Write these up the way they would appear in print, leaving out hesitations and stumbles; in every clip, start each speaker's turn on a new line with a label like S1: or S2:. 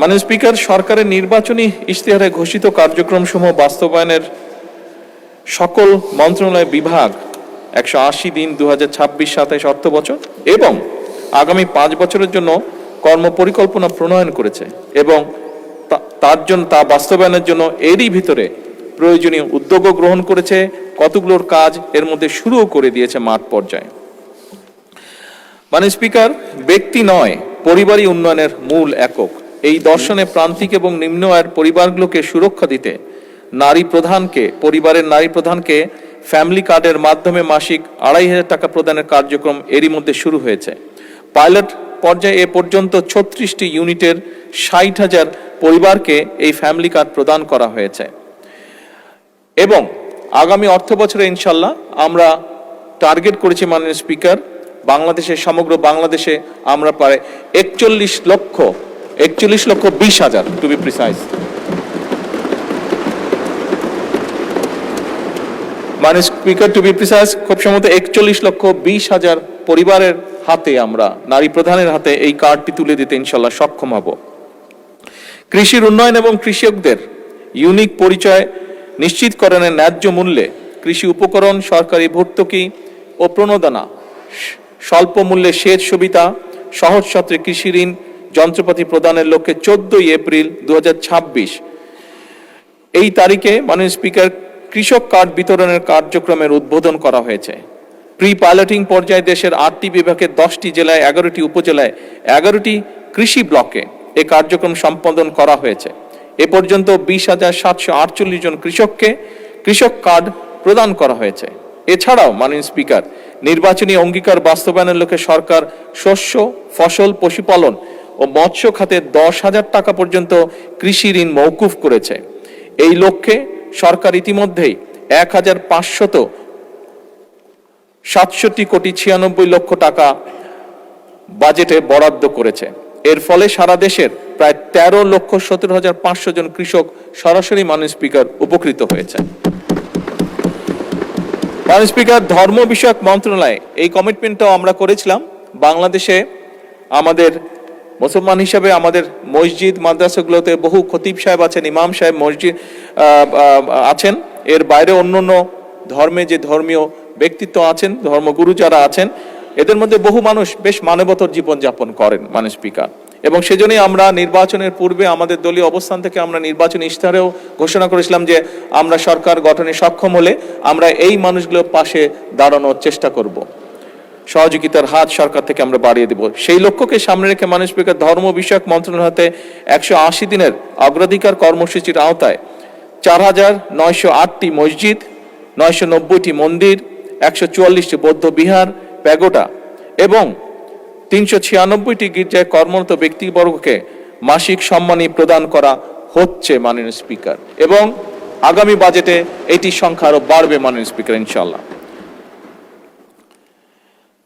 S1: মাননীয় স্পিকার, সরকারের নির্বাচনী ইশতেহারে ঘোষিত কার্যক্রমসমূহ বাস্তবায়নের সকল মন্ত্রণালয় বিভাগ 180 দিন 2026-27 অর্থবছর এবং আগামী 5 বছরের জন্য কর্মপরিকল্পনা প্রণয়ন করেছে এবং তা বাস্তবায়নের জন্য এরই ভিতরে প্রয়োজনীয় উদ্যোগও গ্রহণ করেছে। কতগুলোর কাজ এর মধ্যে শুরুও করে দিয়েছে মাঠ পর্যায়ে। মাননীয় স্পিকার, ব্যক্তি নয় পরিবারই উন্নয়নের মূল একক। এই দর্শনে প্রান্তিক এবং নিম্ন আয়ের পরিবারগুলোকে সুরক্ষা দিতে পরিবারের নারী প্রধানকে ফ্যামিলি কার্ডের মাধ্যমে মাসিক 2,500 টাকা প্রদানের কার্যক্রম এরই মধ্যে শুরু হয়েছে। পাইলট পর্যায়ে এ পর্যন্ত 36টি ইউনিটের 60,000 পরিবারকে এই ফ্যামিলি কার্ড প্রদান করা হয়েছে এবং আগামী অর্থ বছরে ইনশাল্লাহ আমরা টার্গেট করেছি মাননীয় স্পিকার, সমগ্র বাংলাদেশে আমরা প্রায় 41 লক্ষ 20,000 টু বি প্রিসাইজ। মাননীয় স্পিকার, টু বি প্রিসাইজ খুব সম্ভবত 41,20,000 পরিবারের হাতে আমরা নারী প্রধানের হাতে এই কার্ডটি তুলে দিতে ইনশাল্লাহ সক্ষম হব। কৃষির উন্নয়ন এবং কৃষকদের ইউনিক পরিচয় নিশ্চিতকরণের ন্যায্য মূল্যে কৃষি উপকরণ, সরকারি ভর্তুকি ও প্রণোদনা, স্বল্প মূল্যে সেচ সুবিধা, সহজ শর্তে কৃষি ঋণ যন্ত্রপাতি প্রদানের লক্ষ্যে 14 এপ্রিল 2026 এই তারিখে মাননীয় স্পিকার কৃষক কার্ড বিতরণের কার্যক্রমের উদ্বোধন করা হয়েছে। প্রি পাইলটিং পর্যায়ে দেশের 8টি বিভাগের 10টি জেলায় 11টি উপজেলায় 11টি কৃষি ব্লকে এই কার্যক্রম সম্পাদন করা হয়েছে। এ পর্যন্ত 20,748 জন কৃষককে কৃষক কার্ড প্রদান করা হয়েছে। এছাড়াও মাননীয় স্পিকার, নির্বাচনী অঙ্গীকার বাস্তবায়নের লক্ষ্যে সরকার শস্য, ফসল, পশুপালন ও মৎস্য খাতে 10,000 টাকা পর্যন্ত কৃষি ঋণ মওকুফ করেছে। এই লক্ষ্যে সরকার ইতিমধ্যেই 1,567 কোটি 96 লক্ষ টাকা বাজেটে বরাদ্দ করেছে। এর ফলে সারা দেশের প্রায় 13,17,500 জন কৃষক সরাসরি মাননীয় স্পিকার উপকৃত হয়েছে। মাননীয় স্পিকার, ধর্ম বিষয়ক মন্ত্রণালয় এই কমিটমেন্টটাও আমরা করেছিলাম। বাংলাদেশে আমাদের মুসলমান হিসাবে আমাদের মসজিদ মাদ্রাসাগুলোতে বহু খতিব সাহেব আছেন, ইমাম সাহেব মসজিদ আছেন। এর বাইরে অন্যান্য ধর্মে যে ধর্মীয় ব্যক্তিত্ব আছেন, ধর্মগুরু যারা আছেন, এদের মধ্যে বহু মানুষ বেশ মানবতর জীবনযাপন করেন মাননীয় স্পিকার। এবং সেজন্যই আমরা নির্বাচনের পূর্বে আমাদের দলীয় অবস্থান থেকে আমরা নির্বাচনী ইশতেহারেও ঘোষণা করেছিলাম যে আমরা সরকার গঠনে সক্ষম হলে আমরা এই মানুষগুলোর পাশে দাঁড়ানোর চেষ্টা করব, সহযোগিতার হাত সরকার থেকে আমরা বাড়িয়ে দেব। সেই লক্ষ্যকে সামনে রেখে মাননীয় স্পিকার ধর্ম বিষয়ক মন্ত্রণালয় হাতে 180 দিনের অগ্রাধিকার কর্মসূচির আওতায় 4,908টি মসজিদ, 990টি মন্দির, 144টি বৌদ্ধ বিহার, প্যাগোডা এবং 396টি গির্জায় কর্মরত ব্যক্তিবর্গকে মাসিক সম্মানী প্রদান করা হচ্ছে মাননীয় স্পিকার। এবং আগামী বাজেটে এটি সংখ্যা আরো বাড়বে মাননীয় স্পিকার ইনশাআল্লাহ।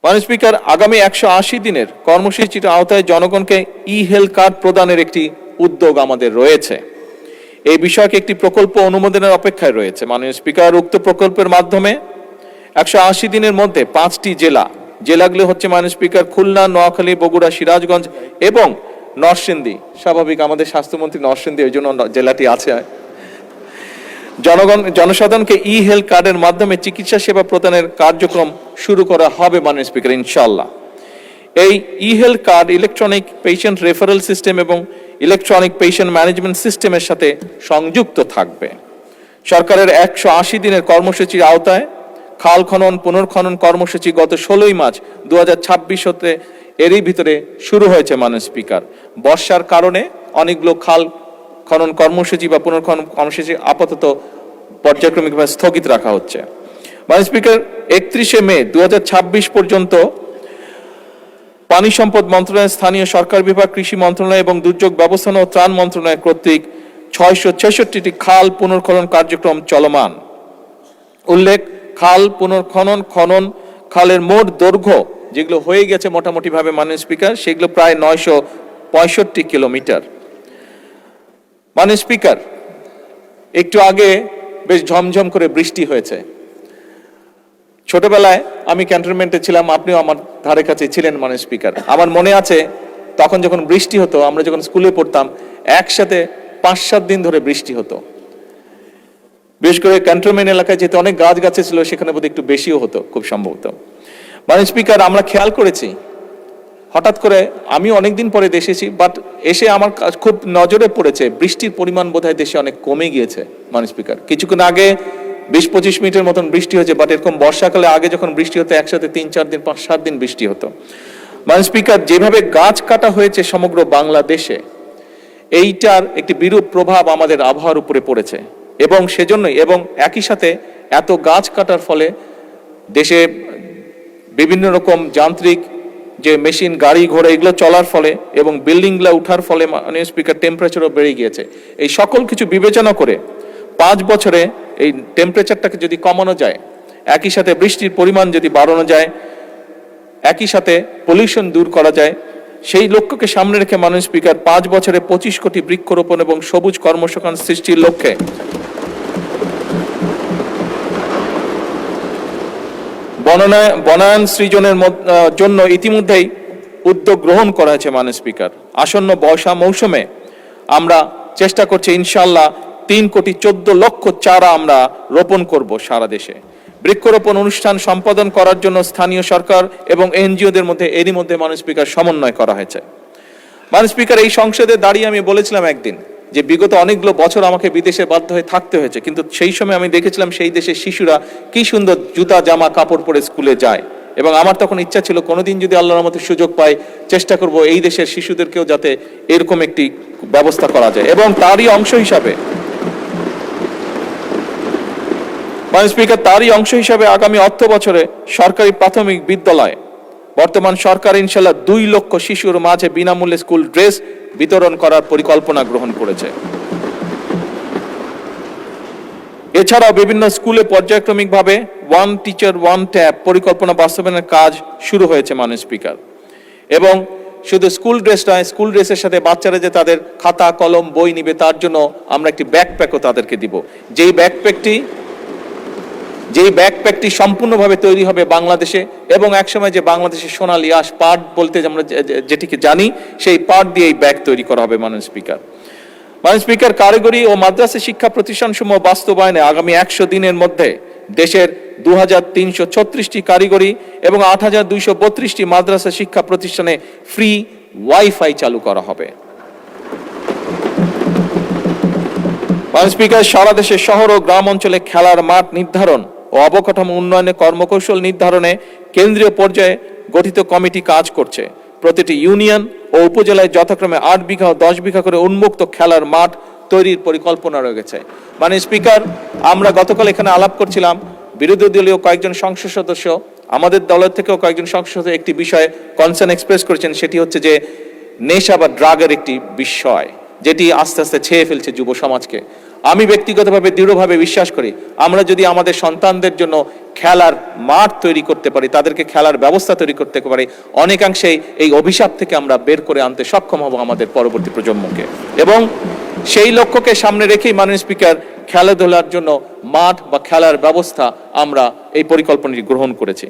S1: মাননীয় স্পিকার, আগামী 180 দিনের কর্মসূচির আওতায় জনগণকে হেলথ কার্ড প্রদানের একটি উদ্যোগ আমাদের রয়েছে। এই বিষয়কে একটি প্রকল্প অনুমোদনের অপেক্ষায় রয়েছে মাননীয় স্পিকার। উক্ত প্রকল্পের মাধ্যমে 180 দিনের মধ্যে 5টি জেলাগুলো হচ্ছে মাননীয় স্পিকার খুলনা, নোয়াখালী, বগুড়া, সিরাজগঞ্জ এবং নরসিংদী। স্বাভাবিক, আমাদের স্বাস্থ্যমন্ত্রী নরসিংদী, ওই জন্য জেলাটি আছে। জনসাধারণকে হেলথ কার্ডের মাধ্যমে চিকিৎসা সেবা প্রদানের কার্যক্রম শুরু করা হবে মাননীয় স্পিকার ইনশাআল্লাহ। এই health card electronic patient referral system এবং ইলেকট্রনিক পেশেন্ট ম্যানেজমেন্ট সিস্টেমের সাথে সংযুক্ত থাকবে। সরকারের 180 দিনের কর্মসূচির আওতায় খাল খনন পুনর্খনন কর্মসূচি গত 16 মার্চ 2026 হতে এরই ভিতরে শুরু হয়েছে মাননীয় স্পিকার। বর্ষার কারণে অনেকগুলো খাল খনন কর্মসূচি বা পুনর্খনন কর্মসূচি আপাতত পর্যায়ক্রমিকভাবে স্থগিত রাখা হচ্ছে। মাননীয় স্পিকার, 31 মে 2026 পর্যন্ত পানি সম্পদ মন্ত্রণালয়, স্থানীয় সরকার বিভাগ, কৃষি মন্ত্রণালয় এবং দুর্যোগ ব্যবস্থাপনা ও ত্রাণ মন্ত্রণালয় কর্তৃক 666টি খাল পুনর্খনন কার্যক্রম চলমান। উল্লেখ, খাল পুনর্খনন খালের মোট দৈর্ঘ্য যেগুলো হয়ে গেছে মোটামুটি ভাবে মাননীয় স্পিকার, সেগুলো প্রায় 965 কিলোমিটার। মাননীয় স্পিকার, একটু আগে বেশ ঝমঝম করে বৃষ্টি হয়েছে। ছোটবেলায় আমি ক্যান্টনমেন্টে ছিলাম, আপনিও আমার ধারে কাছে ছিলেন মাননীয় স্পিকার। আমার মনে আছে তখন যখন বৃষ্টি হতো, আমরা যখন স্কুলে পড়তাম, একসাথে 5-7 দিন ধরে বৃষ্টি হতো। বিশেষ করে ক্যান্টনমেন্ট এলাকায় যেহেতু অনেক গাছে ছিল, সেখানে বোধহয় একটু বেশিও হতো খুব সম্ভবত। মাননীয় স্পিকার, আমরা খেয়াল করেছি হঠাৎ করে, আমি অনেকদিন পরে দেশে এসেছি, বাট এসে আমার খুব নজরে পড়েছে বৃষ্টির পরিমাণ বোধহয় দেশে অনেক কমে গিয়েছে। মাননীয় স্পিকার, কিছুক্ষণ আগে 20-25 মিনিটের মতন বৃষ্টি হয়েছে, বাট এরকম বর্ষাকালে আগে যখন বৃষ্টি হতো একসাথে 3-4 দিন 5-7 দিন বৃষ্টি হতো। মাননীয় স্পিকার, যেভাবে গাছ কাটা হয়েছে সমগ্র বাংলাদেশে, এইটার একটি বিরূপ প্রভাব আমাদের আবহাওয়ার উপরে পড়েছে, এবং সেজন্যই, এবং একই সাথে এত গাছ কাটার ফলে দেশে বিভিন্ন রকম যান্ত্রিক যে মেশিন, গাড়ি ঘোড়া এগুলো চলার ফলে এবং বিল্ডিংগুলো উঠার ফলে মাননীয় স্পিকার টেম্পারেচারও বেড়ে গিয়েছে। এই সকল কিছু বিবেচনা করে 5 বছরে এই টেম্পারেচারটাকে যদি কমানো যায়, একই সাথে বৃষ্টির পরিমাণ যদি বাড়ানো যায়, একই সাথে পলিউশন দূর করা যায়, সেই লক্ষ্যকে সামনে রেখে মাননীয় স্পিকার 5 বছরে 25 কোটি বৃক্ষরোপণ এবং সবুজ কর্মসংস্থান সৃষ্টির লক্ষ্যে বনায়ন সৃজনের জন্য ইতিমধ্যেই উদ্যোগ গ্রহণ করা হয়েছে। মাননীয় স্পিকার, আসন্ন বর্ষা মৌসুমে আমরা চেষ্টা করছি ইনশাআল্লাহ 3,14,00,000 চারা আমরা রোপণ করব সারা দেশে। বৃক্ষরোপণ অনুষ্ঠান সম্পাদন করার জন্য স্থানীয় সরকার এবং এনজিওদের মধ্যে এরই মধ্যে মাননীয় স্পিকার সমন্বয় করা হয়েছে। মাননীয় স্পিকার, এই সংসদে দাঁড়িয়ে আমি বলেছিলাম একদিন যে বিগত অনেকগুলো বছর আমাকে বিদেশে বাধ্য হয়ে থাকতে হয়েছে, কিন্তু সেই সময় আমি দেখেছিলাম সেই দেশের শিশুরা কি সুন্দর জুতা জামা কাপড় পরে স্কুলে যায়, এবং আমার তখন ইচ্ছা ছিল কোনোদিন যদি আল্লাহর রহমতে সুযোগ পাই চেষ্টা করব এই দেশের শিশুদেরকেও যাতে এরকম একটি ব্যবস্থা করা যায়। এবং তারই অংশ হিসাবে মাননীয় স্পিকার, আগামী অর্থ বছরে সরকারি প্রাথমিক বিদ্যালয় বর্তমান সরকার ইনশাআল্লাহ 2 লক্ষ শিশুর মাঝে বিনামূল্যে স্কুল ড্রেস বিতরণ করার পরিকল্পনা গ্রহণ করেছে। এছাড়াও বিভিন্ন স্কুলে পর্যায়ক্রমিকভাবে 1 টিচার 1 ট্যাব পরিকল্পনা বাস্তবায়নের কাজ শুরু হয়েছে। মাননীয় স্পিকার, এবং শুধু স্কুল ড্রেস নয়, স্কুল ড্রেসের সাথে বাচ্চারা যে তাদের খাতা কলম বই নিবে তার জন্য আমরা একটি ব্যাকপ্যাকও তাদেরকে দিব, যেই ব্যাকপ্যাকটি সম্পূর্ণভাবে তৈরি হবে বাংলাদেশে, এবং একসময় যে বাংলাদেশের সোনালী আঁশ পাট বলতে আমরা যেটিকে জানি, সেই পাট দিয়ে এই ব্যাগ তৈরি করা হবে। মাননীয় স্পিকার, কারিগরি ও মাদ্রাসা শিক্ষা প্রতিষ্ঠানসমূহ বাস্তবায়নে আগামী 100 দিনের মধ্যে দেশের 2336টি কারিগরি এবং 8232টি মাদ্রাসা শিক্ষা প্রতিষ্ঠানে ফ্রি ওয়াইফাই চালু করা হবে। মাননীয় স্পিকার, সারা দেশে শহর ও গ্রাম অঞ্চলে খেলার মাঠ নির্ধারণ ও অবকাঠামো উন্নয়নে কর্মকৌশল নির্ধারণে কেন্দ্রীয় পর্যায়ে গঠিত কমিটি কাজ করছে। প্রতিটি ইউনিয়ন ও উপজেলায় যথাক্রমে 8 বিঘা ও 10 বিঘা করে উন্মুক্ত খেলার মাঠ তৈরির পরিকল্পনা রয়েছে। মাননীয় স্পিকার, আমরা গতকাল এখানে আলাপ করছিলাম, বিরোধী দলীয় কয়েকজন সংসদ সদস্য, আমাদের দলের থেকেও কয়েকজন সংসদ সদস্য একটি বিষয়ে কনসার্ন এক্সপ্রেস করেছেন, সেটি হচ্ছে যে নেশা বা ড্রাগের একটি বিষয় যেটি আস্তে আস্তে ছেয়ে ফেলছে যুব সমাজকে। আমি ব্যক্তিগতভাবে দৃঢ়ভাবে বিশ্বাস করি, আমরা যদি আমাদের সন্তানদের জন্য খেলার মাঠ তৈরি করতে পারি, তাদেরকে খেলার ব্যবস্থা তৈরি করতে পারি, অনেকাংশেই এই অভিশাপ থেকে আমরা বের করে আনতে সক্ষম হব আমাদের পরবর্তী প্রজন্মকে। এবং সেই লক্ষ্যকে সামনে রেখেই মাননীয় স্পিকার, খেলাধুলার জন্য মাঠ বা খেলার ব্যবস্থা আমরা এই পরিকল্পনাটি গ্রহণ করেছি।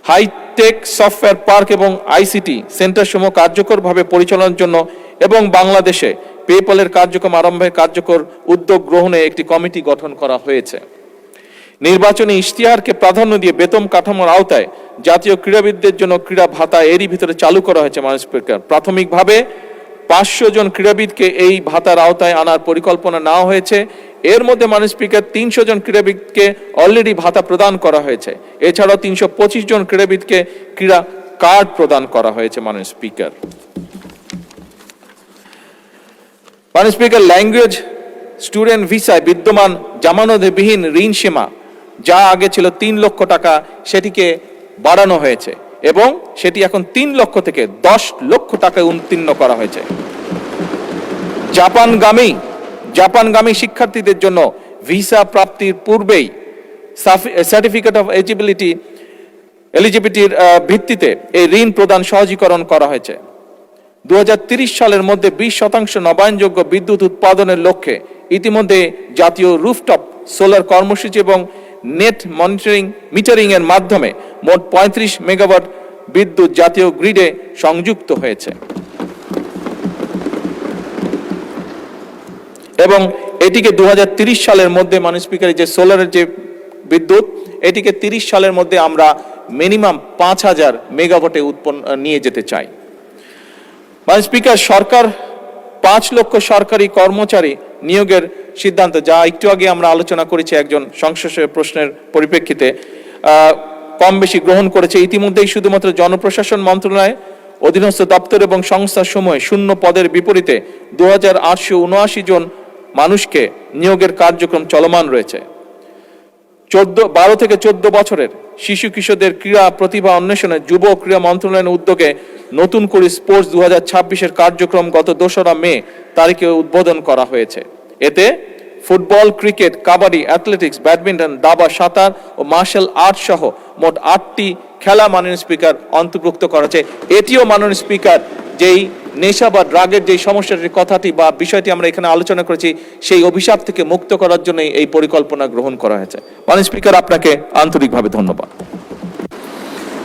S1: হাইটেক সফটওয়্যার পার্ক এবং আইসিটি সেন্টারসমূহ কার্যকরভাবে পরিচালনার জন্য এবং বাংলাদেশে পেপ্যালের কার্যক্রম আরম্ভের কার্যকর উদ্যোগ গ্রহণে একটি কমিটি গঠন করা হয়েছে। নির্বাচনী ইশতেহারকে প্রাধান্য দিয়ে বেতন কাঠামোর আওতায় জাতীয় ক্রীড়াবিদদের জন্য ক্রীড়া ভাতা এরই ভিতরে চালু করা হয়েছে। মাননীয় স্পিকার, প্রাথমিকভাবে 500 জন ক্রীড়াবিদকে এই ভাতার আওতায় আনার পরিকল্পনা নেওয়া হয়েছে। এর মধ্যে মাননীয় স্পিকার 300 জন ক্রীড়াবিদকে অলরেডি ভাতা প্রদান করা হয়েছে। এছাড়াও 325 জন ক্রীড়াবিদকে ক্রীড়া কার্ড প্রদান করা হয়েছে। মাননীয় স্পিকার, ল্যাঙ্গুয়েজ স্টুডেন্ট ভিসায় বিদ্যমান জামানতবিহীন ঋণ সীমা যা আগে ছিল 3 লক্ষ টাকা, সেটিকে বাড়ানো হয়েছে এবং সেটি এখন 3 লক্ষ থেকে 10 লক্ষ টাকায় উত্তীর্ণ করা হয়েছে। জাপানগামী শিক্ষার্থীদের জন্য ভিসা প্রাপ্তির পূর্বেই সার্টিফিকেট অফ এলিজিবিলিটির ভিত্তিতে এই ঋণ প্রদান সহজীকরণ করা হয়েছে। 2030 সালের মধ্যে 20% নবায়নযোগ্য বিদ্যুৎ উৎপাদনের লক্ষ্যে ইতিমধ্যে জাতীয় রুফটপ সোলার কর্মসূচি এবং নেট মিটারিং এর মাধ্যমে মোট 35 মেগাওয়াট বিদ্যুৎ জাতীয় গ্রিডে সংযুক্ত হয়েছে। এবং এটিকে 2030 সালের মধ্যে মাননীয় স্পিকার যে সোলারের যে বিদ্যুৎ, এটিকে 30 সালের মধ্যে আমরা মিনিমাম 5000 মেগাওয়াটে উৎপন্ন নিয়ে যেতে চাই। মাননীয় স্পিকার, সরকার 5 লক্ষ সরকারি কর্মচারী নিয়োগের সিদ্ধান্ত, যা একটু আগে আমরা আলোচনা করেছি একজন সংসদীয় প্রশ্নের পরিপ্রেক্ষিতে, কম বেশি গ্রহণ করেছে। ইতিমধ্যেই শুধুমাত্র জনপ্রশাসন মন্ত্রণালয় অধীনস্থ দপ্তর এবং সংস্থার সময় শূন্য পদের বিপরীতে 2879 জন মানুষকে নিয়োগের কার্যক্রম চলমান রয়েছে। 12 থেকে 14 বছরের শিশু কিশোরদের ক্রীড়া প্রতিভা অন্বেষণে যুব ক্রীড়া মন্ত্রণালয়ের উদ্যোগে নতুন করে স্পোর্টস 2026-এর কার্যক্রম গত 2রা মে তারিখে উদ্বোধন করা হয়েছে। এতে football, cricket, kabaddi, athletics, badminton, দাবা, সাঁতার ও মার্শাল আর্ট সহ মোট 8টি খেলা মাননীয় স্পিকার অন্তর্ভুক্ত করা হয়েছে। এটিও মাননীয় স্পিকার যেই নেশা বা ড্রাগের যেই সমস্যাটির কথাটি বা বিষয়টি আমরা এখানে আলোচনা করেছি, সেই অভিশাপ থেকে মুক্ত করার জন্য এই পরিকল্পনা গ্রহণ করা হয়েছে। মাননীয় স্পিকার, আপনাকে আন্তরিকভাবে ধন্যবাদ।